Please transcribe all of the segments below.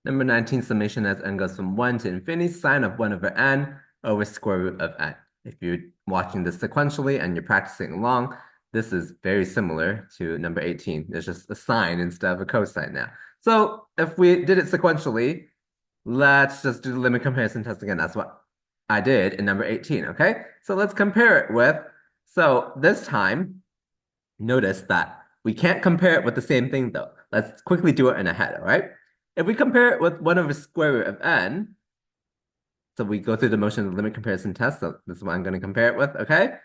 Number 19, summation as n goes from 1 to infinity, sine of 1 over n over square root of n. If you're watching this sequentially and you're practicing along, this is very similar to number 18. There's just a sine instead of a cosine now. So if we did it sequentially, let's just do the limit comparison test again. That's what I did in number 18, okay? So let's compare it with, so this time, notice that we can't compare it with the same thing though. Let's quickly do it in a head, all right? If we compare it with 1 over square root of n, so we go through the motion of the limit comparison test, so this is what I'm going to compare it with, okay?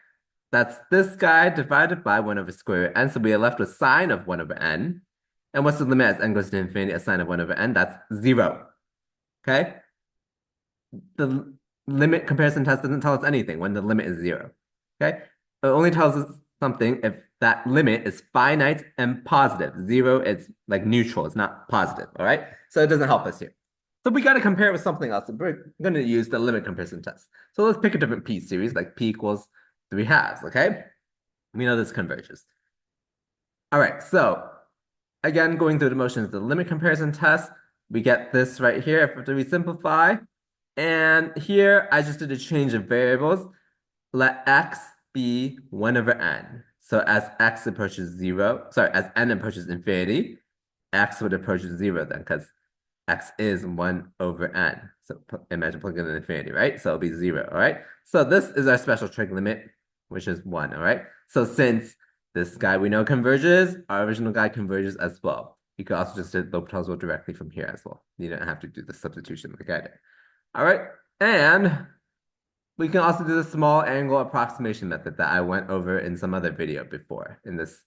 That's this guy divided by 1 over square root n, so we are left with sine of 1 over n. And what's the limit as n goes to infinity, a sine of 1 over n? That's 0, okay? The limit comparison test doesn't tell us anything when the limit is 0, okay? It only tells us something if that limit is finite and positive. 0 is like neutral, it's not positive, all right? So it doesn't help us here. So we got to compare it with something else. We're going to use the limit comparison test. So let's pick a different p series, like p equals 3 halves, okay? We know this converges. All right, so again, going through the motions of the limit comparison test, we get this right here after we simplify. And here, I just did a change of variables. Let x be 1 over n. So as x approaches 0, sorry, as n approaches infinity, x would approach 0 then, because x is 1 over n. So imagine plugging in infinity, right? So it'll be 0, all right? So this is our special trig limit, which is 1, all right? So since this guy we know converges, our original guy converges as well. You could also just do L'Hopital's directly from here as well. You don't have to do the substitution like I did. All right, and we can also do the small angle approximation method that I went over in some other video before in this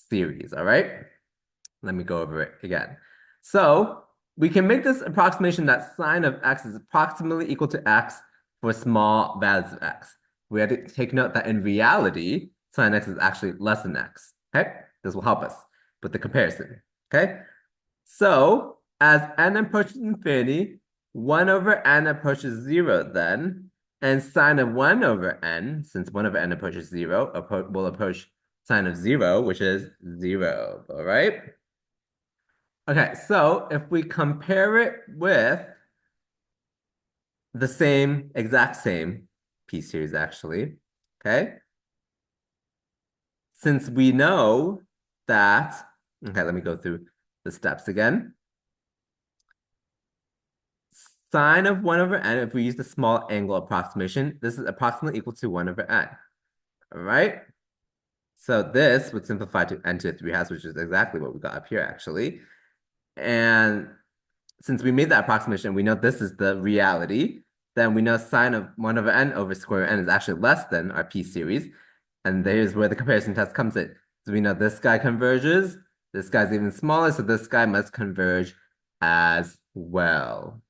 series, all right? Let me go over it again. So we can make this approximation that sine of x is approximately equal to x for small values of x. We have to take note that in reality, sine x is actually less than x, okay? This will help us with the comparison, okay? So as n approaches infinity, 1 over n approaches 0 then, and sine of 1 over n, since 1 over n approaches 0, will approach sine of 0, which is 0, all right? Okay, so if we compare it with the same, exact same p series actually, okay? Since we know that, okay, let me go through the steps again. Sine of 1 over n, if we use the small angle approximation, this is approximately equal to 1 over n. All right? So this would simplify to n to the 3 halves, which is exactly what we got up here, actually. And since we made that approximation, we know this is the reality, then we know sine of 1 over n over square root n is actually less than our p series. And there's where the comparison test comes in. So we know this guy converges, this guy's even smaller, so this guy must converge as well.